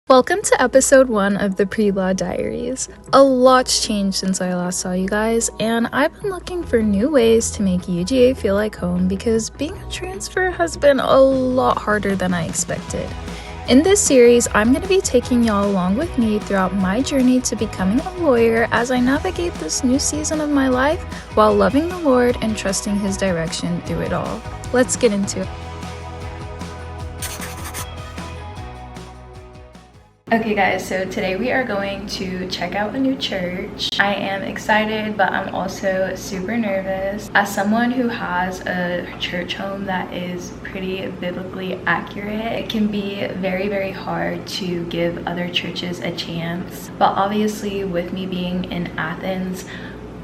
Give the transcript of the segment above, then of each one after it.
Welcome to episode 1 of the Pre-Law Diaries. A lot's changed since I last saw you guys, and I've been looking for new ways to make UGA feel like home because being a transfer has been a lot harder than I expected. In this series, I'm going to be taking y'all along with me throughout my journey to becoming a lawyer as I navigate this new season of my life while loving the Lord and trusting His direction through it all. Let's get into it. Okay guys, so today we are going to check out a new church. I am excited, but I'm also super nervous. As someone who has a church home that is pretty biblically accurate, it can be very hard to give other churches a chance. But obviously with me being in Athens,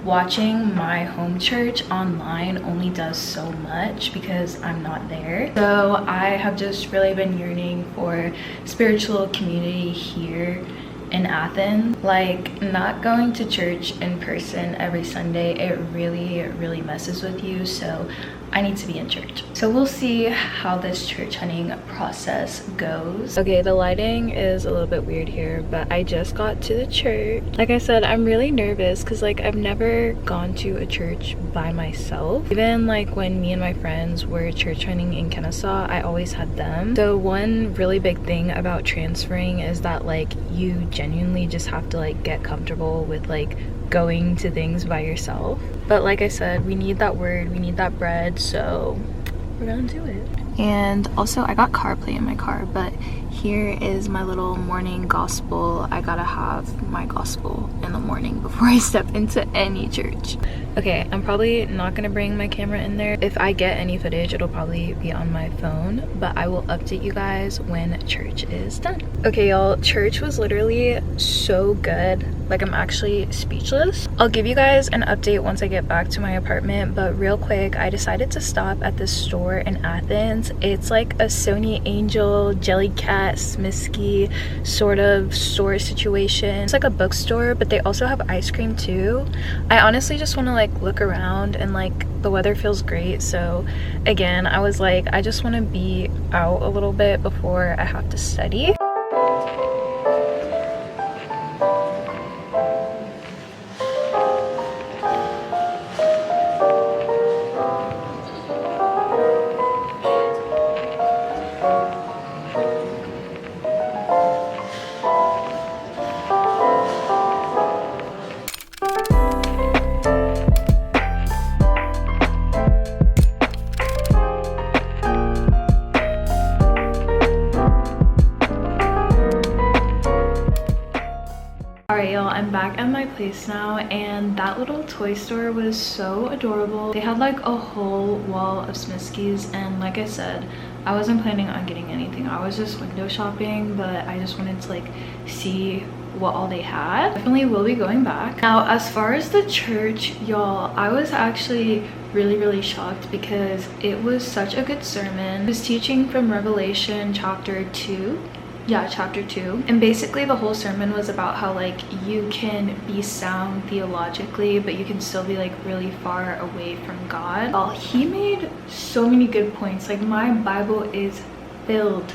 watching my home church online only does so much because I'm not there. So I have just really been yearning for spiritual community here in Athens. Like, not going to church in person every Sunday, it really messes with you. So I need to be in church. So we'll see how this church hunting process goes. Okay, the lighting is a little bit weird here, but I just got to the church. Like I said, I'm really nervous because like I've never gone to a church by myself. Even like when me and my friends were church hunting in Kennesaw, I always had them. So one really big thing about transferring is that like you genuinely just have to like get comfortable with like going to things by yourself. But like I said, we need that word, we need that bread, so we're gonna do it. And also I got CarPlay in my car, but here is my little morning gospel. I gotta have my gospel in the morning before I step into any church. Okay, I'm probably not gonna bring my camera in there. If I get any footage, it'll probably be on my phone, but I will update you guys when church is done. Okay, y'all, church was literally so good. Like, I'm actually speechless. I'll give you guys an update once I get back to my apartment, but real quick, I decided to stop at this store in Athens. It's like a Sony Angel, Jellycat, Smisky sort of store situation. It's like a bookstore, but they also have ice cream too. I honestly just want to like look around, and like the weather feels great. So again, I was like, I just want to be out a little bit before I have to study. Alright y'all, I'm back at my place now, and that little toy store was so adorable. They had like a whole wall of Smiskies, and like I said, I wasn't planning on getting anything. I was just window shopping, but I just wanted to like see what all they had. Definitely will be going back. Now, as far as the church, y'all, I was actually really shocked because it was such a good sermon. It was teaching from Revelation chapter 2. Yeah, chapter 2. And basically the whole sermon was about how like you can be sound theologically, but you can still be like really far away from God. Well, he made so many good points. Like, my Bible is filled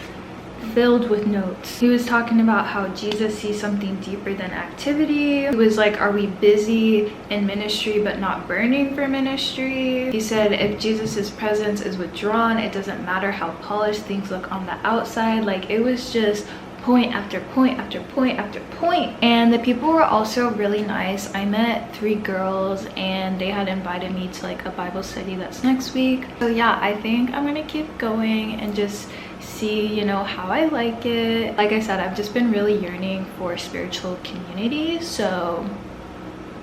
with notes. He was talking about how Jesus sees something deeper than activity. He was like, are we busy in ministry but not burning for ministry? He said if Jesus's presence is withdrawn, it doesn't matter how polished things look on the outside. Like, it was just point after point after point after point. And the people were also really nice. I met 3 girls and they had invited me to like a Bible study that's next week. So yeah, I think I'm gonna keep going and just see, you know, how I like it. Like I said, I've just been really yearning for spiritual community. So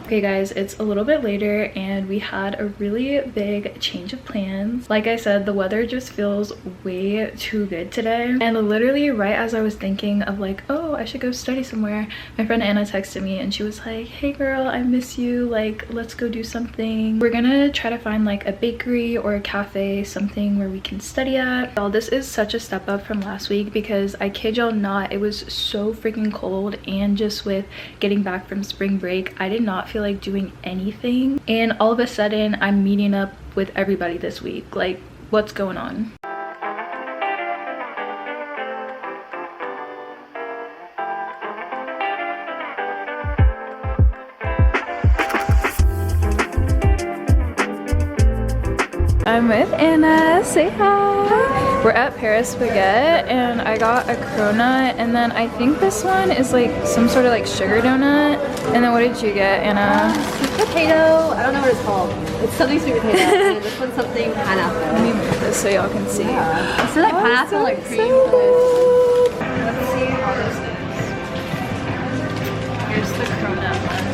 okay guys, it's a little bit later and we had a really big change of plans. Like I said, the weather just feels way too good today, and literally right as I was thinking of like, oh, I should go study somewhere, my friend Anna texted me and she was like, hey girl, I miss you, like let's go do something. We're gonna try to find like a bakery or a cafe, something where we can study at. Y'all, this is such a step up from last week because I kid y'all not, it was so freaking cold, and just with getting back from spring break, I did not feel like doing anything, and all of a sudden I'm meeting up with everybody this week. Like, what's going on? I'm with Anna. Say hi. We're at Paris Baguette and I got a cronut, and then I think this one is like some sort of like sugar donut. And then what did you get, Anna? Sweet potato. I don't know what it's called. It's something sweet potato. And this one's something pineapple. Let me move this so y'all can see. Yeah. It's like pineapple, so like cream. Let's see how this is. Here's the cronut one.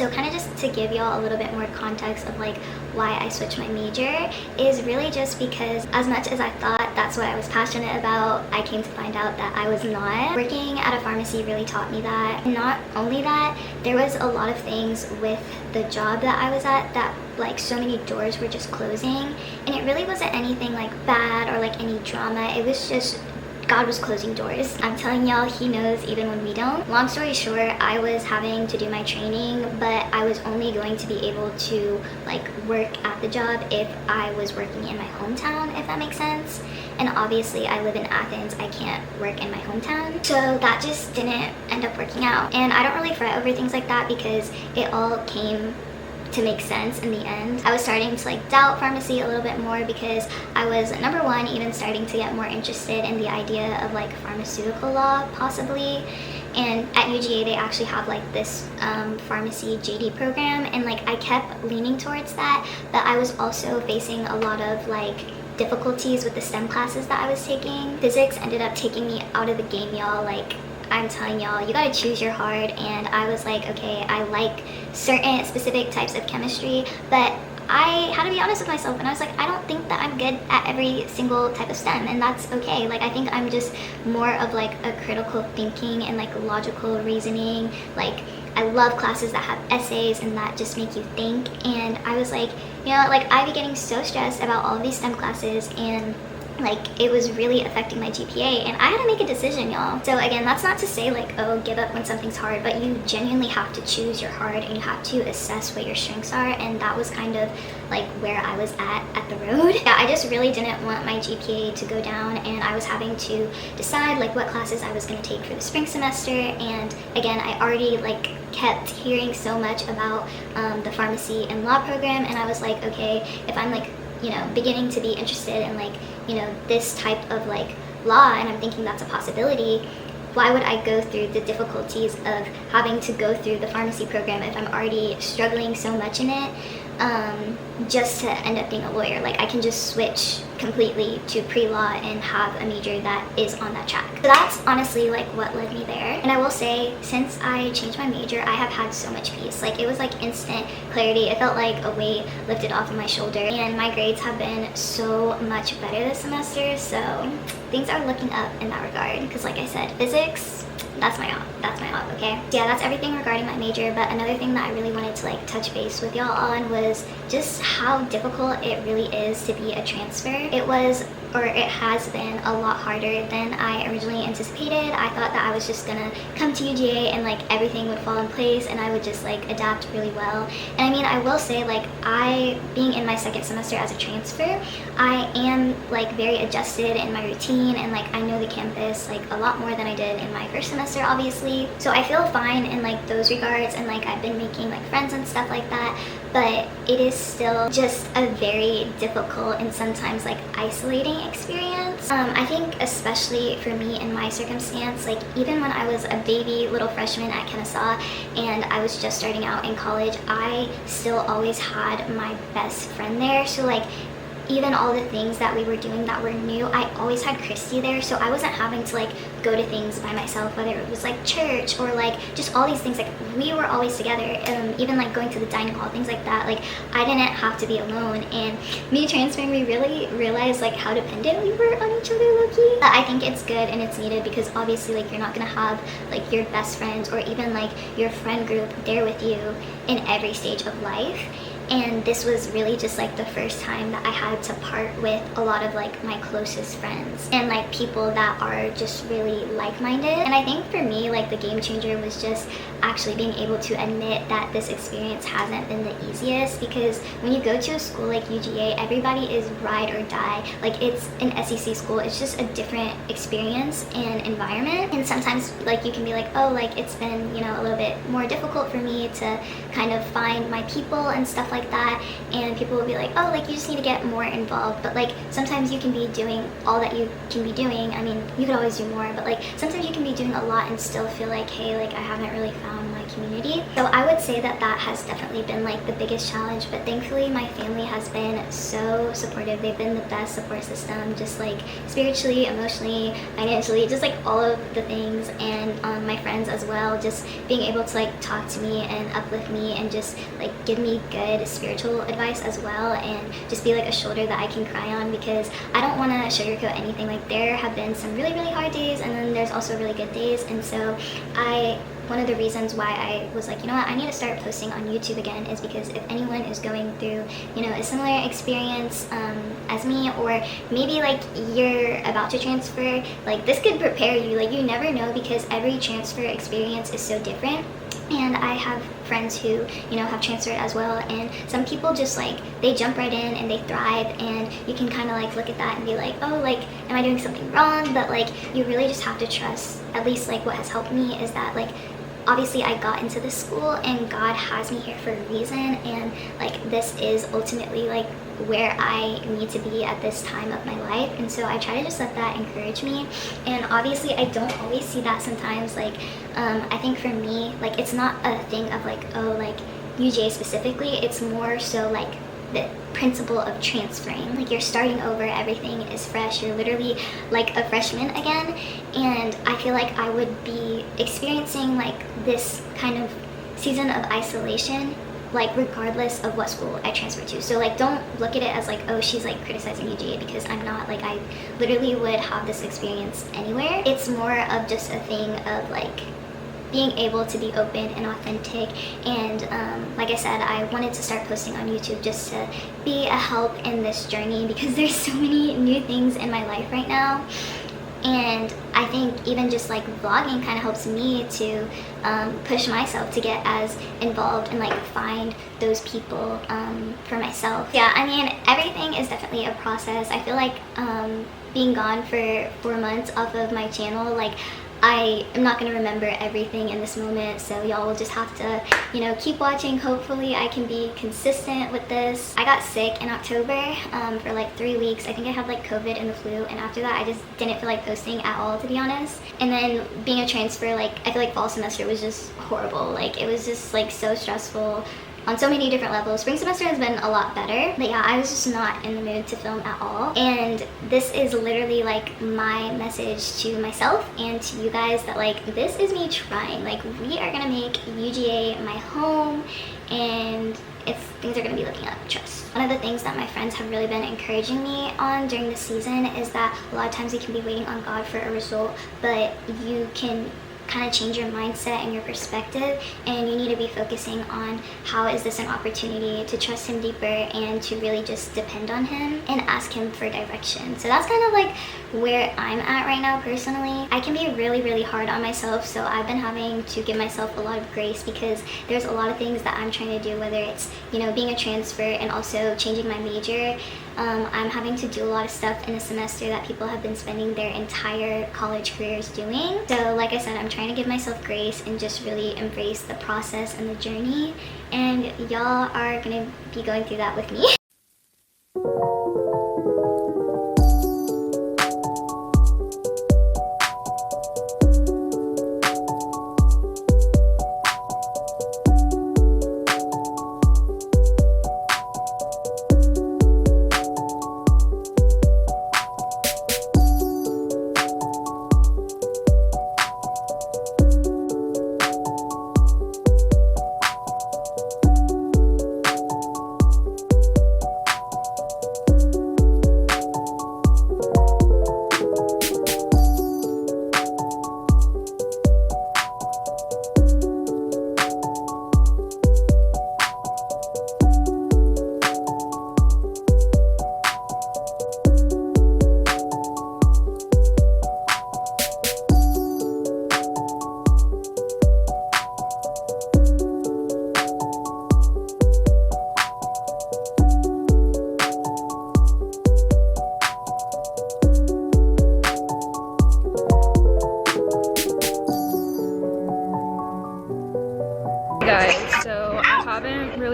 So kind of just to give y'all a little bit more context of like why I switched my major is really just because as much as I thought that's what I was passionate about, I came to find out that I was not. Working at a pharmacy really taught me that. And not only that, there was a lot of things with the job that I was at that like so many doors were just closing, and it really wasn't anything like bad or like any drama. It was just God was closing doors. I'm telling y'all, he knows even when we don't. Long story short, I was having to do my training, but I was only going to be able to like work at the job if I was working in my hometown, if that makes sense. And obviously I live in Athens, I can't work in my hometown. So that just didn't end up working out. And I don't really fret over things like that because it all came to make sense in the end. I was starting to like doubt pharmacy a little bit more because I was, number one, even starting to get more interested in the idea of like pharmaceutical law possibly. And at UGA they actually have like this pharmacy JD program, and like I kept leaning towards that, but I was also facing a lot of like difficulties with the STEM classes that I was taking. Physics ended up taking me out of the game, y'all. Like, I'm telling y'all, you gotta choose your hard, and I was like, okay, I like certain specific types of chemistry, but I had to be honest with myself, and I was like, I don't think that I'm good at every single type of STEM, and that's okay. Like, I think I'm just more of like a critical thinking and like logical reasoning. Like, I love classes that have essays and that just make you think, and I was like, you know, like I'd be getting so stressed about all of these STEM classes, and like it was really affecting my GPA, and I had to make a decision, y'all. So again, that's not to say like, oh, give up when something's hard, but you genuinely have to choose your hard, and you have to assess what your strengths are, and that was kind of like where I was at the road. Yeah, I just really didn't want my GPA to go down, and I was having to decide like what classes I was going to take for the spring semester. And again, I already like kept hearing so much about the pharmacy and law program, and I was like, okay, if I'm like, you know, beginning to be interested in like, you know, this type of like law, and I'm thinking that's a possibility, why would I go through the difficulties of having to go through the pharmacy program if I'm already struggling so much in it, just to end up being a lawyer? Like, I can just switch completely to pre-law and have a major that is on that track. So that's honestly like what led me there. And I will say, since I changed my major, I have had so much peace. Like, it was like instant clarity. It felt like a weight lifted off of my shoulder, and my grades have been so much better this semester. So things are looking up in that regard, because like I said, physics, that's my op, okay? Yeah, that's everything regarding my major. But another thing that I really wanted to like touch base with y'all on was just how difficult it really is to be a transfer. It was, or it has been, a lot harder than I originally anticipated. I thought that I was just gonna come to UGA and like everything would fall in place and I would just like adapt really well. And I mean, I will say, like, being in my second semester as a transfer, I am like very adjusted in my routine, and like I know the campus like a lot more than I did in my first semester, obviously. So I feel fine in like those regards, and like I've been making like friends and stuff like that. But it is still just a very difficult and sometimes like isolating experience. I think especially for me in my circumstance, like even when I was a baby little freshman at Kennesaw and I was just starting out in college, I still always had my best friend there. So like, even all the things that we were doing that were new, I always had Christy there, so I wasn't having to like go to things by myself, whether it was like church or like just all these things. Like, we were always together, even like going to the dining hall, things like that. Like, I didn't have to be alone. And me transferring, we really realized like how dependent we were on each other, low-key. But I think it's good and it's needed, because obviously like you're not gonna have like your best friends or even like your friend group there with you in every stage of life. And this was really just like the first time that I had to part with a lot of like my closest friends and like people that are just really like-minded. And I think for me, like the game changer was just actually being able to admit that this experience hasn't been the easiest, because when you go to a school like UGA, everybody is ride or die. Like it's an SEC school, it's just a different experience and environment. And sometimes like you can be like, oh, like it's been, you know, a little bit more difficult for me to kind of find my people and stuff like that. And people will be like, oh, like you just need to get more involved. But like sometimes you can be doing all that you can be doing. I mean, you could always do more, but like sometimes you can be doing a lot and still feel like, hey, like I haven't really found my community. So I would say that that has definitely been like the biggest challenge, but thankfully my family has been so supportive. They've been the best support system, just like spiritually, emotionally, financially, just like all of the things. And my friends as well, just being able to like talk to me and uplift me and just like give me good spiritual advice as well, and just be like a shoulder that I can cry on, because I don't want to sugarcoat anything. Like there have been some really hard days, and then there's also really good days. And so one of the reasons why I was like, you know what, I need to start posting on YouTube again is because if anyone is going through, you know, a similar experience as me, or maybe like you're about to transfer, like this could prepare you. Like you never know, because every transfer experience is so different. And I have friends who, you know, have transferred as well, and some people just like, they jump right in and they thrive, and you can kind of like look at that and be like, oh, like, am I doing something wrong? But like, you really just have to trust. At least like what has helped me is that like, obviously I got into this school and God has me here for a reason, and like this is ultimately like where I need to be at this time of my life. And so I try to just let that encourage me. And obviously I don't always see that sometimes. Like I think for me, like it's not a thing of like, oh, like UJ specifically, it's more so like the principle of transferring. Like you're starting over, everything is fresh, you're literally like a freshman again. And I feel like I would be experiencing like this kind of season of isolation, like regardless of what school I transfer to. So like don't look at it as like, oh, she's like criticizing UGA, because I'm not. Like I literally would have this experience anywhere. It's more of just a thing of like being able to be open and authentic. And like I said, I wanted to start posting on YouTube just to be a help in this journey, because there's so many new things in my life right now. And I think even just like vlogging kind of helps me to push myself to get as involved and like find those people for myself. Yeah, I mean, everything is definitely a process. I feel like being gone for 4 months off of my channel, like I am not going to remember everything in this moment, so y'all will just have to, you know, keep watching. Hopefully I can be consistent with this. I got sick in October for like 3 weeks. I think I had like COVID and the flu, and after that I just didn't feel like posting at all, to be honest. And then being a transfer, like I feel like fall semester was just horrible. Like it was just like so stressful on so many different levels. Spring semester has been a lot better, but yeah, I was just not in the mood to film at all. And this is literally like my message to myself and to you guys, that like this is me trying. Like we are gonna make UGA my home, and things are gonna be looking up, trust. One of the things that my friends have really been encouraging me on during this season is that a lot of times you can be waiting on God for a result, but you can kind of change your mindset and your perspective, and you need to be focusing on how is this an opportunity to trust him deeper and to really just depend on him and ask him for direction. So that's kind of like where I'm at right now personally. I can be really hard on myself, so I've been having to give myself a lot of grace, because there's a lot of things that I'm trying to do, whether it's, you know, being a transfer and also changing my major. I'm having to do a lot of stuff in a semester that people have been spending their entire college careers doing. So like I said, I'm trying to give myself grace and just really embrace the process and the journey, and y'all are gonna be going through that with me.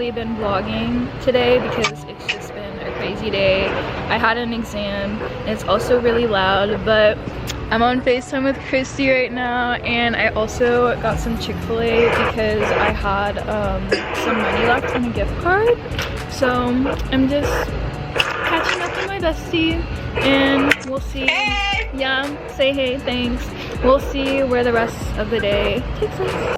really been vlogging today because it's just been a crazy day. I had an exam and it's also really loud, but I'm on FaceTime with Christy right now, and I also got some Chick-fil-A because I had some money left on a gift card. So I'm just catching up with my bestie, and we'll see. Hey! Yeah, say hey, thanks. We'll see where the rest of the day takes us.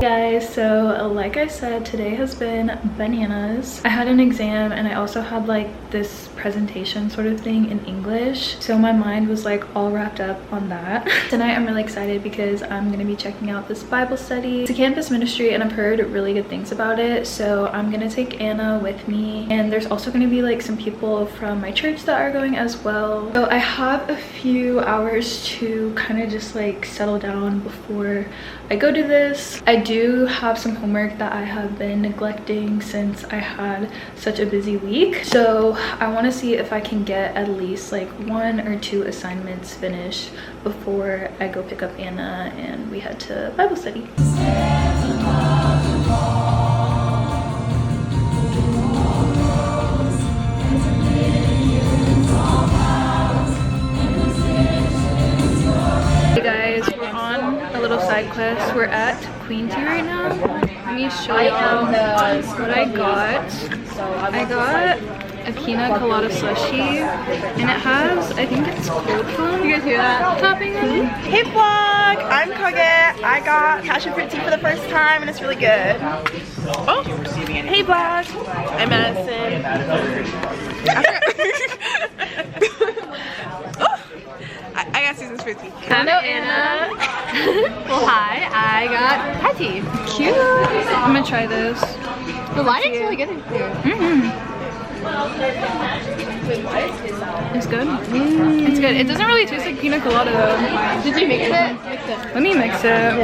Guys, so like I said, today has been bananas. I had an exam and I also had like this presentation sort of thing in English, so my mind was like all wrapped up on that. Tonight I'm really excited because I'm gonna be checking out this Bible study. It's a campus ministry and I've heard really good things about it, so I'm gonna take Anna with me, and there's also gonna be like some people from my church that are going as well. So I have a few hours to kind of just like settle down before I go to this. I do have some homework that I have been neglecting since I had such a busy week, so I want to see if I can get at least like 1 or 2 assignments finished before I go pick up Anna and we head to Bible study. Hey guys, we're on a little side quest. We're at Queen Tea right now. Let me show you what I got. I got a pina colada slushie, and it has, I think it's cold foam. You guys hear that topping on it? Hey vlog, I'm Koget. I got passion fruit tea for the first time and it's really good. Oh, hey vlog, I'm Madison. I got Susan's fruit tea. Hello, Anna. Well, hi. I got Patty. Cute. I'm gonna try this. The lighting's really good in here. It's good. It's good. It doesn't really taste like pina colada though. Did you mix it? Mix it. Let me mix it.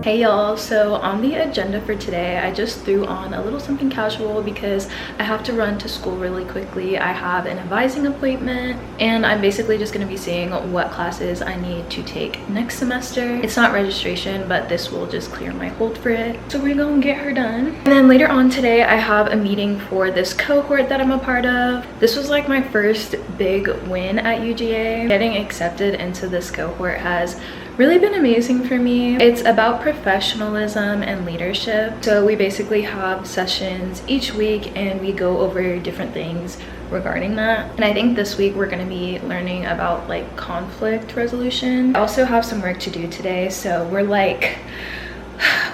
Hey y'all, so on the agenda for today, I just threw on a little something casual because I have to run to school really quickly. I have an advising appointment and I'm basically just going to be seeing what classes I need to take next semester. It's not registration, but this will just clear my hold for it. So we're gonna get her done. And then later on today, I have a meeting for this cohort that I'm a part of. This was like my first big win at UGA. Getting accepted into this cohort has really been amazing for me. It's about professionalism and leadership. So we basically have sessions each week and we go over different things regarding that. And I think this week we're going to be learning about like conflict resolution. I also have some work to do today, so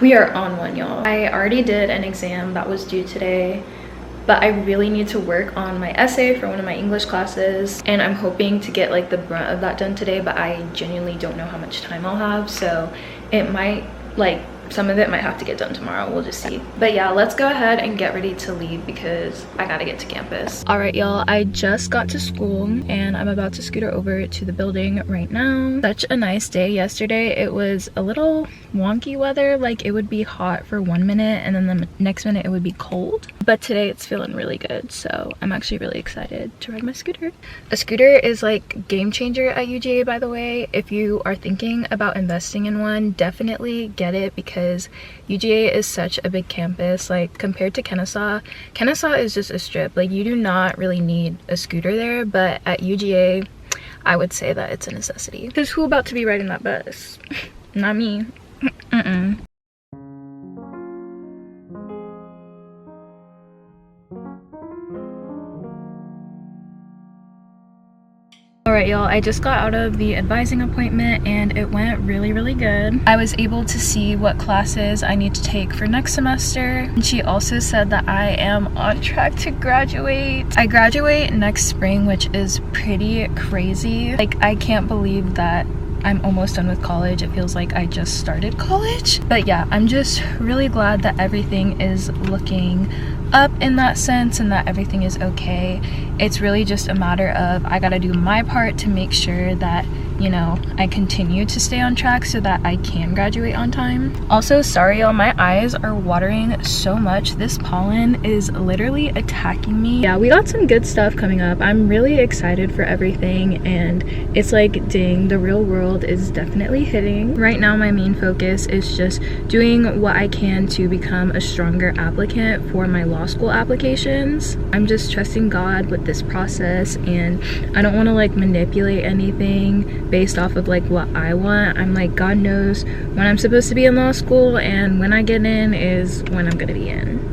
we are on one, y'all. I already did an exam that was due today, but I really need to work on my essay for one of my English classes, and I'm hoping to get like the brunt of that done today, but I genuinely don't know how much time I'll have, so it might, like, some of it might have to get done tomorrow. We'll just see. But yeah, let's go ahead and get ready to leave because I gotta get to campus. All right, y'all, I just got to school and I'm about to scooter over to the building right now. Such a nice day yesterday. It was a little wonky weather, like it would be hot for 1 minute and then the next minute it would be cold, but today it's feeling really good, so I'm actually really excited to ride my scooter. A scooter is like game changer at UGA, by the way. If you are thinking about investing in one, definitely get it because UGA is such a big campus. Like compared to Kennesaw is just a strip. Like you do not really need a scooter there, but at UGA I would say that it's a necessity. Because who about to be riding that bus? Not me. Alright y'all, I just got out of the advising appointment and it went really good. I was able to see what classes I need to take for next semester. And she also said that I am on track to graduate. I graduate next spring, which is pretty crazy. Like, I can't believe that I'm almost done with college. It feels like I just started college. But yeah, I'm just really glad that everything is looking up in that sense and that everything is okay. It's really just a matter of I gotta do my part to make sure that, you know, I continue to stay on track so that I can graduate on time. Also, sorry y'all, my eyes are watering so much. This pollen is literally attacking me. Yeah, we got some good stuff coming up. I'm really excited for everything, and it's like, dang, the real world is definitely hitting. Right now, my main focus is just doing what I can to become a stronger applicant for my law school applications. I'm just trusting God with this process, and I don't want to like manipulate anything based off of like what I want. I'm like, God knows when I'm supposed to be in law school, and when I get in is when I'm gonna be in.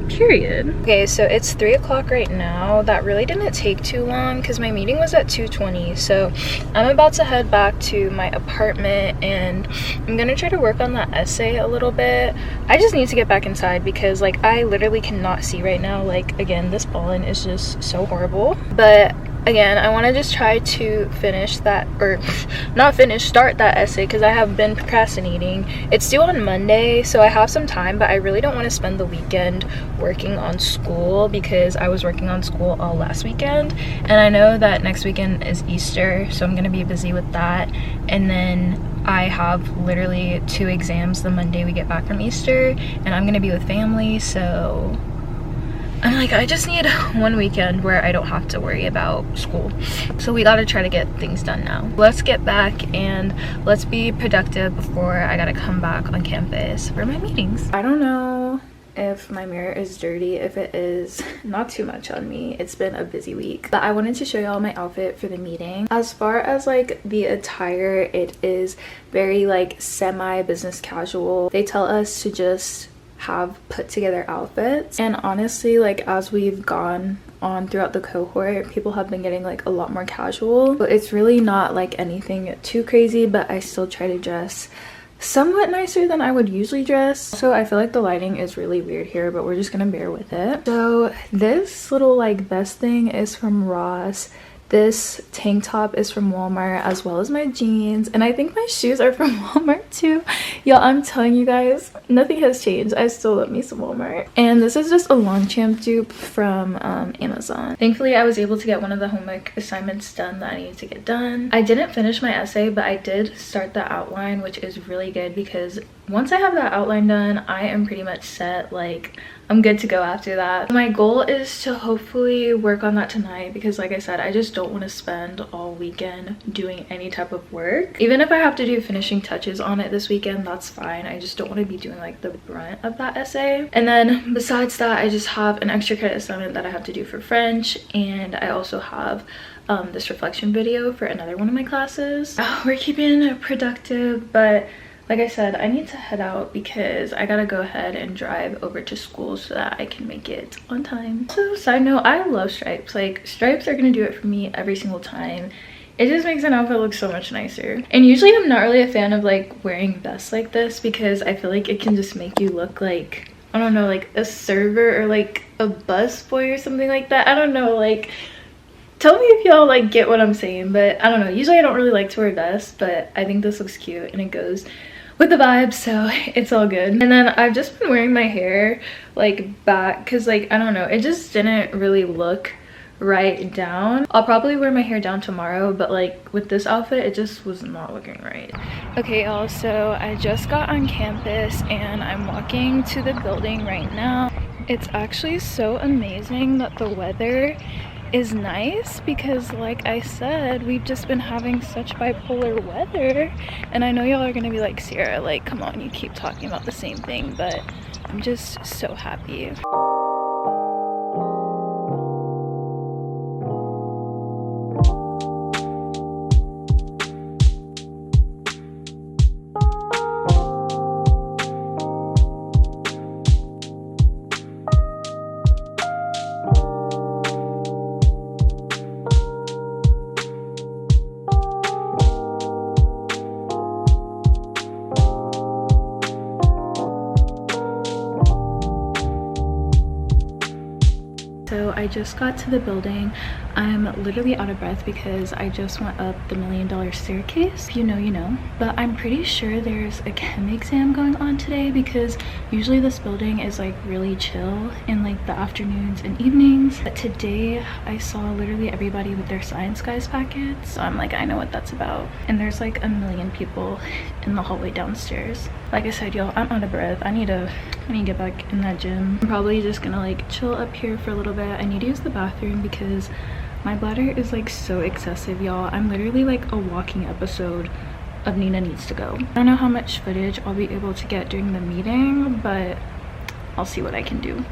Period. Okay, so it's 3 o'clock right now. That really didn't take too long because my meeting was at 2:20. So I'm about to head back to my apartment and I'm gonna try to work on that essay a little bit. I just need to get back inside because like I literally cannot see right now. Like, again, this pollen is just so horrible. But again, I want to just try to finish that, or not finish, start that essay because I have been procrastinating. It's due on Monday, so I have some time, but I really don't want to spend the weekend working on school because I was working on school all last weekend, and I know that next weekend is Easter, so I'm going to be busy with that. And then I have literally 2 exams the Monday we get back from Easter, and I'm going to be with family, so I'm like, I just need one weekend where I don't have to worry about school. So we gotta try to get things done now. Let's get back and let's be productive before I gotta come back on campus for my meetings. I don't know if my mirror is dirty. If it is, not too much on me. It's been a busy week. But I wanted to show y'all my outfit for the meeting. As far as like the attire, it is very like semi-business casual. They tell us to just have put together outfits, and honestly, like as we've gone on throughout the cohort, people have been getting like a lot more casual. But it's really not like anything too crazy, but I still try to dress somewhat nicer than I would usually dress. So I feel like the lighting is really weird here, but we're just gonna bear with it. So this little like vest thing is from Ross. This tank top is from Walmart, as well as my jeans, and I think my shoes are from Walmart too. Y'all, I'm telling you guys, nothing has changed. I still love me some Walmart. And this is just a Longchamp dupe from Amazon. Thankfully, I was able to get one of the homework assignments done that I needed to get done. I didn't finish my essay, but I did start the outline, which is really good because once I have that outline done, I am pretty much set. Like, I'm good to go after that. My goal is to hopefully work on that tonight because like I said, I just don't want to spend all weekend doing any type of work. Even if I have to do finishing touches on it this weekend, that's fine. I just don't want to be doing like the brunt of that essay. And then besides that, I just have an extra credit assignment that I have to do for French, and I also have this reflection video for another one of my classes. We're keeping productive, but like I said, I need to head out because I gotta go ahead and drive over to school so that I can make it on time. So, side note, I love stripes. Like, stripes are gonna do it for me every single time. It just makes an outfit look so much nicer. And usually I'm not really a fan of like wearing vests like this because I feel like it can just make you look like, I don't know, like a server or like a busboy or something like that. I don't know, like, tell me if y'all like get what I'm saying, but I don't know. Usually I don't really like to wear vests, but I think this looks cute and it goes with the vibe, so it's all good. And then I've just been wearing my hair like back because like I don't know, it just didn't really look right down. I'll probably wear my hair down tomorrow, but like with this outfit it just was not looking right. Okay y'all, so I just got on campus and I'm walking to the building right now. It's actually so amazing that the weather is nice because like I said, we've just been having such bipolar weather, and I know y'all are gonna be like, Sierra, like come on, you keep talking about the same thing, but I'm just so happy. So I just got to the building. I'm literally out of breath because I just went up the $1 million staircase. If you know, you know. But I'm pretty sure there's a chem exam going on today because usually this building is like really chill in like the afternoons and evenings. But today I saw literally everybody with their Science Guys packets. So I'm like, I know what that's about. And there's like 1 million people in the hallway downstairs. Like I said, y'all, I'm out of breath. I need to get back in that gym. I'm probably just gonna like chill up here for a little bit. I need to use the bathroom because my bladder is like so excessive, y'all. I'm literally like a walking episode of Nina Needs to Go. I don't know how much footage I'll be able to get during the meeting, but I'll see what I can do.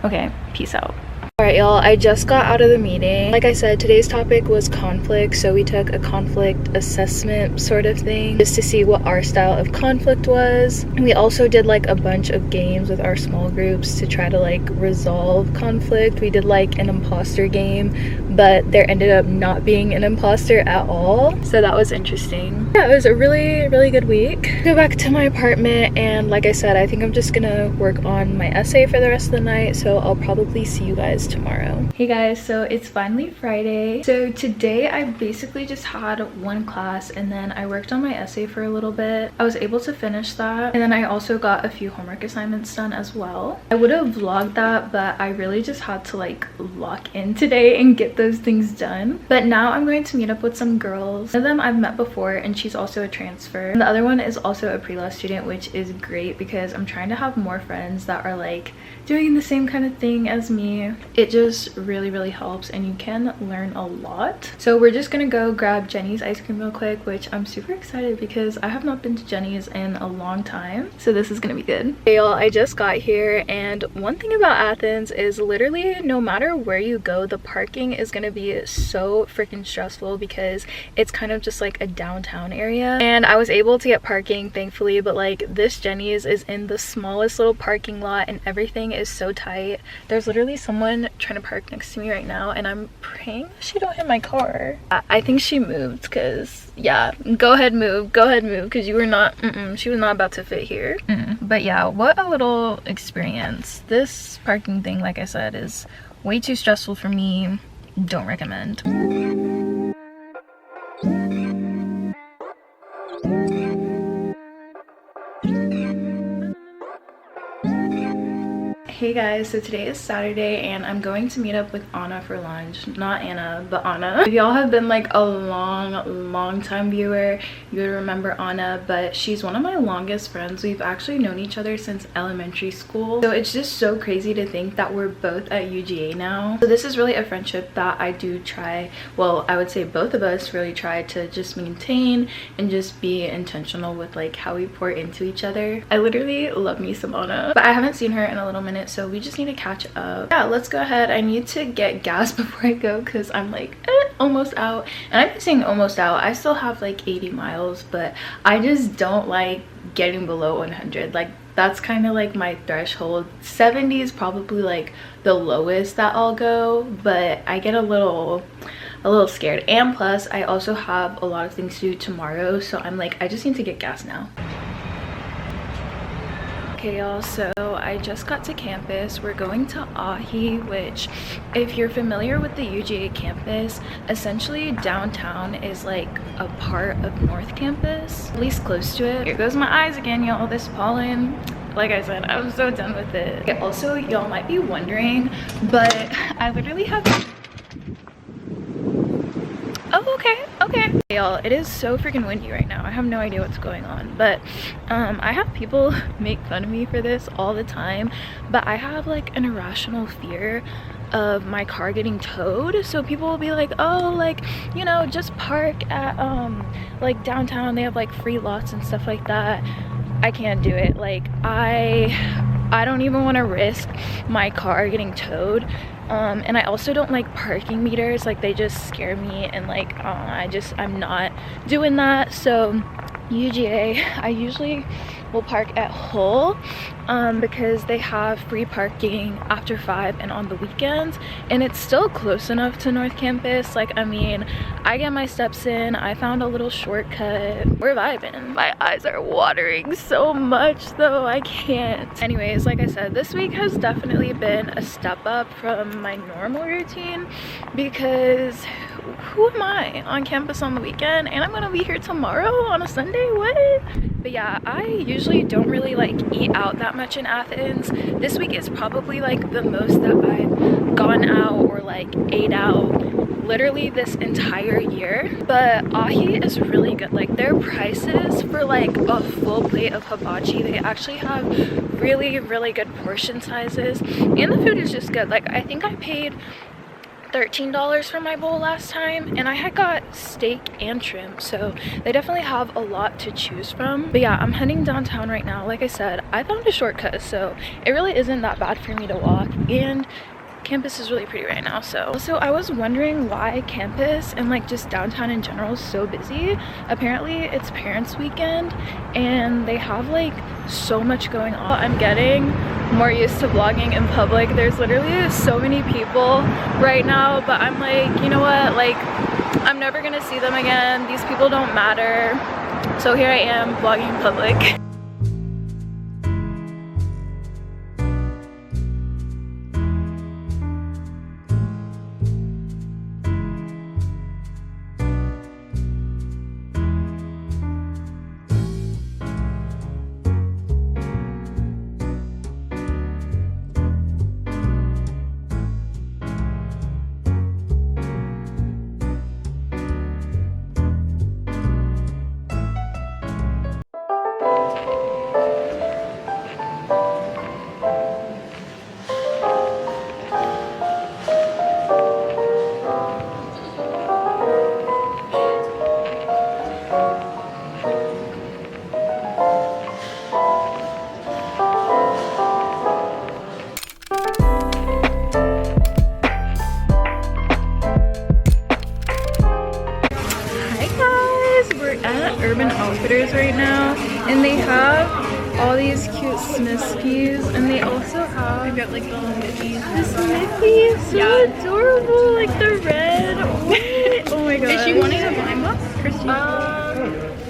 Okay, peace out. Alright, y'all, I just got out of the meeting. Like I said, today's topic was conflict, so we took a conflict assessment sort of thing just to see what our style of conflict was. And we also did like a bunch of games with our small groups to try to like resolve conflict. We did like an imposter game, but there ended up not being an imposter at all, so that was interesting. Yeah, it was a really good week. Go back to my apartment, and like I said, I think I'm just gonna work on my essay for the rest of the night, so I'll probably see you guys tomorrow. Hey guys, so it's finally Friday. So today I basically just had one class and then I worked on my essay for a little bit. I was able to finish that, and then I also got a few homework assignments done as well. I would have vlogged that, but I really just had to like lock in today and get those things done. But now I'm going to meet up with some girls. One of them I've met before and she's also a transfer, and the other one is also a pre-law student, which is great because I'm trying to have more friends that are like doing the same kind of thing as me. It just really helps and you can learn a lot. So we're just gonna go grab Jenny's ice cream real quick, which I'm super excited because I have not been to Jenny's in a long time, so this is gonna be good. Hey y'all, I just got here, and one thing about Athens is literally no matter where you go, the parking is gonna be so freaking stressful because it's kind of just like a downtown area. And I was able to get parking thankfully, but like this Jenny's is in the smallest little parking lot and everything is so tight. There's literally someone trying to park next to me right now and I'm praying she don't hit my car. I think she moved because yeah, go ahead move because you were not she was not about to fit here. But yeah, what a little experience. This parking thing, like I said, is way too stressful for me. Don't recommend. Hey guys, so today is Saturday and I'm going to meet up with Anna for lunch. Not Anna, but Anna. If y'all have been like a long time viewer, you would remember Anna, but she's one of my longest friends. We've actually known each other since elementary school. So it's just so crazy to think that we're both at UGA now. So this is really a friendship that I do try, well, I would say both of us really try to just maintain and just be intentional with like how we pour into each other. I literally love me some Anna, but I haven't seen her in a little minute, so we just need to catch up. Yeah, let's go ahead. I need to get gas before I go because I'm like almost out, and I've been saying almost out. I still have like 80 miles, but I just don't like getting below 100. Like that's kind of like my threshold. 70 is probably like the lowest that I'll go, but I get a little scared. And plus I also have a lot of things to do tomorrow, so I'm like, I just need to get gas now. Okay y'all, so I just got to campus. We're going to Ahi, which if you're familiar with the UGA campus, essentially downtown is like a part of North Campus, at least close to it. Here goes my eyes again, y'all, this pollen. Like I said, I'm so done with it. Okay, also y'all might be wondering, but I literally have okay y'all, it is so freaking windy right now. I have no idea what's going on, but I have people make fun of me for this all the time, but I have like an irrational fear of my car getting towed. So people will be like, oh, like, you know, just park at like downtown, they have like free lots and stuff like that. I can't do it. Like I don't even want to risk my car getting towed. And I also don't like parking meters. Like they just scare me, and like I'm not doing that. So UGA, I usually will park at Hull, because they have free parking after 5 and on the weekends, and it's still close enough to North Campus. Like, I mean, I get my steps in. I found a little shortcut. We're vibing. My eyes are watering so much though, I can't. Anyways, like I said, this week has definitely been a step up from my normal routine, because who am I on campus on the weekend, and I'm gonna be here tomorrow on a Sunday? What? But yeah, I usually don't really like eat out that much in Athens. This week is probably like the most that I've gone out or like ate out literally this entire year. But ahi is really good. Like, their prices for like a full plate of hibachi, they actually have really good portion sizes, and the food is just good. Like, I think I paid $13 for my bowl last time, and I had got steak and shrimp, so they definitely have a lot to choose from. But yeah, I'm heading downtown right now. Like I said, I found a shortcut, so it really isn't that bad for me to walk, and campus is really pretty right now. So also, I was wondering why campus and like just downtown in general is so busy. Apparently it's parents weekend and they have like so much going on. I'm getting more used to vlogging in public. There's literally so many people right now, but I'm like, you know what, like, I'm never gonna see them again. These people don't matter. So here I am vlogging in public. Right now, and they have all these cute Smiskies, and they also have, I got like the Miffies. This Miffy is so adorable, like the red. What? Oh my god. Is she wanting a blind box?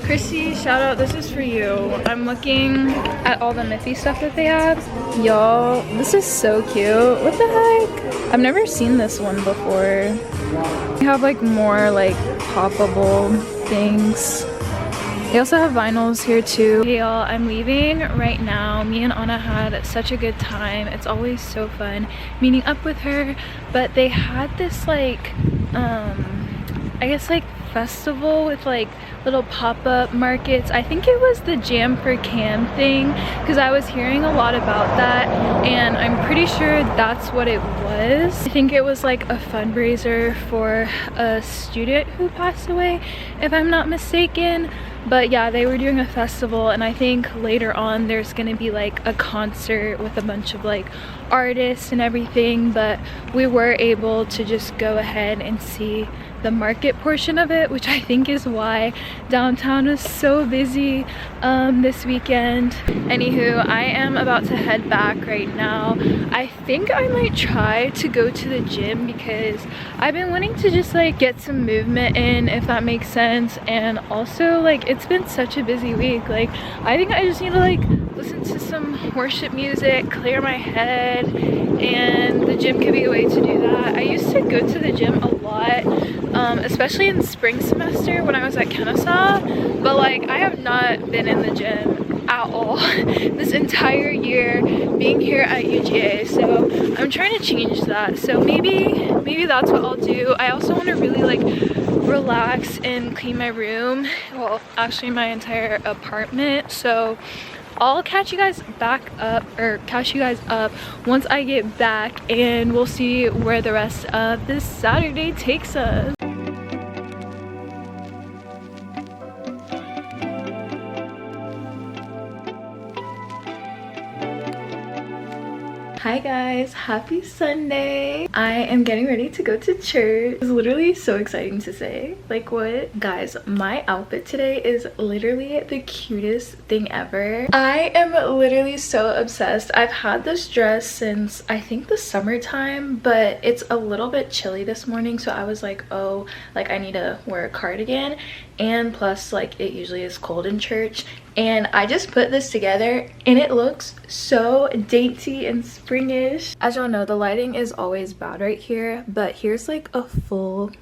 Chrissy, shout out, this is for you. I'm looking at all the Miffy stuff that they have. Y'all, this is so cute. What the heck? I've never seen this one before. They have like more like poppable things. They also have vinyls here too. Hey y'all, I'm leaving right now. Me and Anna had such a good time. It's always so fun meeting up with her. But they had this like, I guess like festival with like little pop-up markets. I think it was the Jam for Cam thing, because I was hearing a lot about that, and I'm pretty sure that's what it was. I think it was like a fundraiser for a student who passed away, if I'm not mistaken. But yeah, they were doing a festival, and I think later on there's gonna be like a concert with a bunch of like artists and everything. But we were able to just go ahead and see the market portion of it, which I think is why downtown was so busy this weekend. Anywho, I am about to head back right now. I think I might try to go to the gym, because I've been wanting to just like get some movement in, if that makes sense. And also, like, it's been such a busy week. Like, I think I just need to like listen to some worship music, clear my head, and the gym could be a way to do that. I used to go to the gym a lot, especially in spring semester when I was at Kennesaw, but like I have not been in the gym at all this entire year being here at UGA. So I'm trying to change that. So maybe that's what I'll do. I also want to really like relax and clean my room, well, actually my entire apartment. So I'll catch you guys up once I get back, and we'll see where the rest of this Saturday takes us. Hi guys, happy Sunday. I am getting ready to go to church. It's literally so exciting to say. Like what? Guys, my outfit today is literally the cutest thing ever. I am literally so obsessed. I've had this dress since I think the summertime, but it's a little bit chilly this morning, so I was like, oh, like I need to wear a cardigan, and plus like it usually is cold in church. And I just put this together and it looks so dainty and springish. As y'all know, the lighting is always bad right here, but here's like a full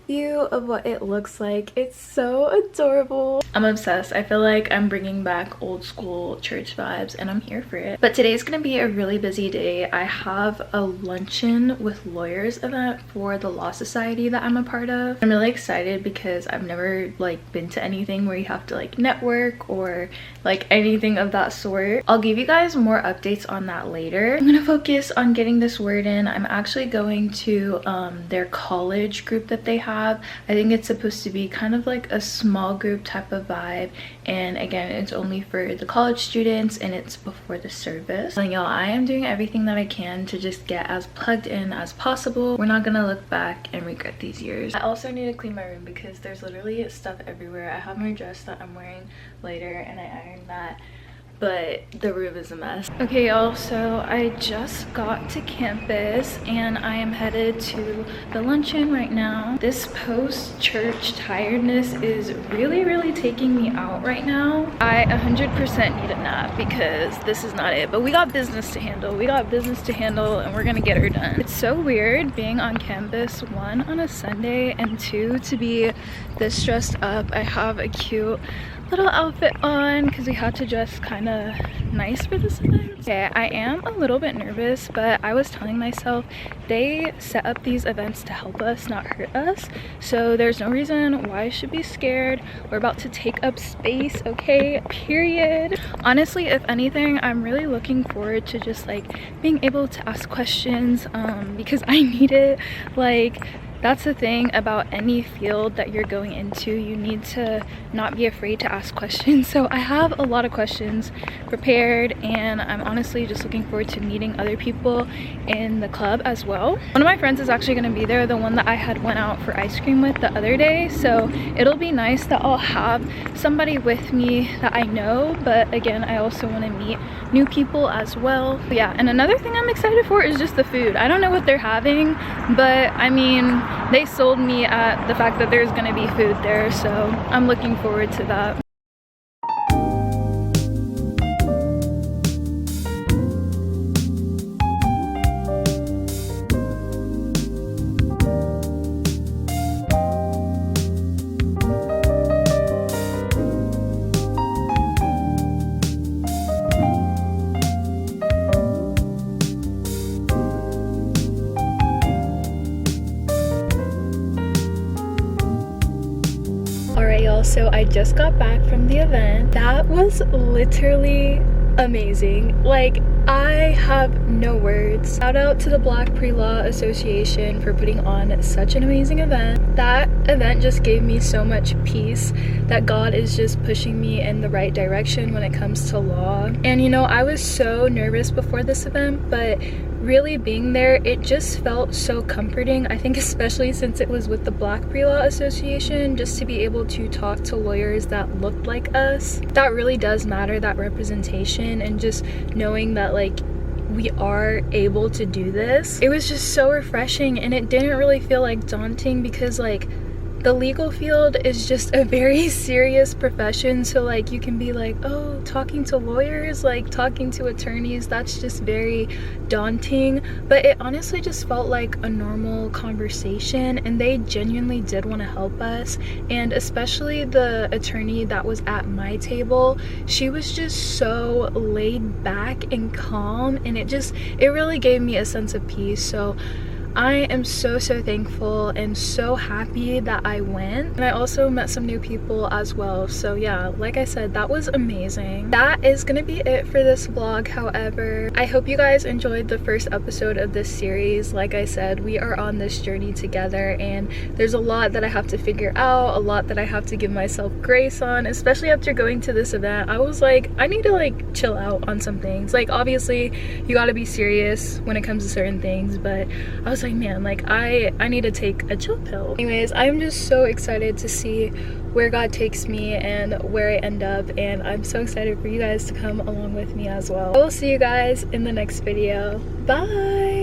view of what it looks like. It's so adorable. I'm obsessed. I feel like I'm bringing back old school church vibes and I'm here for it. But today's gonna be a really busy day. I have a luncheon with lawyers event for the law society that I'm a part of. I'm really excited because I've never like been to anything where you have to like network or like anything of that sort. I'll give you guys more updates on that later. I'm gonna focus on getting this word in. I'm actually going to their college group that they have. I think it's supposed to be kind of like a small group type of vibe, and again, it's only for the college students and it's before the service. And y'all, I am doing everything that I can to just get as plugged in as possible. We're not gonna look back and regret these years. I also need to clean my room because there's literally stuff everywhere. I have my dress that I'm wearing later and I ironed that, but the room is a mess. Okay y'all, so I just got to campus and I am headed to the luncheon right now. This post-church tiredness is really taking me out right now. I 100% need a nap because this is not it, but we got business to handle. We got business to handle and we're gonna get her done. It's so weird being on campus, one, on a Sunday, and two, to be this dressed up. I have a cute little outfit on because we had to dress kind of nice for this event. Okay, I am a little bit nervous, but I was telling myself they set up these events to help us, not hurt us, so there's no reason why I should be scared. We're about to take up space, okay, period. Honestly, if anything, I'm really looking forward to just like being able to ask questions because I need it. Like, that's the thing about any field that you're going into, you need to not be afraid to ask questions. So I have a lot of questions prepared and I'm honestly just looking forward to meeting other people in the club as well. One of my friends is actually going to be there, the one that I had went out for ice cream with the other day, so it'll be nice that I'll have somebody with me that I know, but again, I also want to meet new people as well. But yeah, and another thing I'm excited for is just the food. I don't know what they're having, but I mean, they sold me at the fact that there's gonna be food there, so I'm looking forward to that. So I just got back from the event. That was literally amazing. Like, I have no words. Shout out to the Black Pre-Law Association for putting on such an amazing event. That event just gave me so much peace that God is just pushing me in the right direction when it comes to law. And you know, I was so nervous before this event, but really being there, it just felt so comforting. I think especially since it was with the Black Pre-Law Association, just to be able to talk to lawyers that looked like us. That really does matter, that representation, and just knowing that like we are able to do this. It was just so refreshing and it didn't really feel like daunting because like the legal field is just a very serious profession, so like you can be like, oh, talking to lawyers, like talking to attorneys, that's just very daunting, but it honestly just felt like a normal conversation and they genuinely did want to help us. And especially the attorney that was at my table, she was just so laid back and calm, and it really gave me a sense of peace. So I am so thankful and so happy that I went. And I also met some new people as well. So yeah, like I said, that was amazing. That is gonna be it for this vlog. However, I hope you guys enjoyed the first episode of this series. Like I said, we are on this journey together and there's a lot that I have to figure out, a lot that I have to give myself grace on, especially after going to this event. I was like, I need to like chill out on some things. Like obviously you gotta be serious when it comes to certain things, but I was like, man, like I need to take a chill pill. Anyways, I'm just so excited to see where God takes me and where I end up, and I'm so excited for you guys to come along with me as well. I will see you guys in the next video. Bye.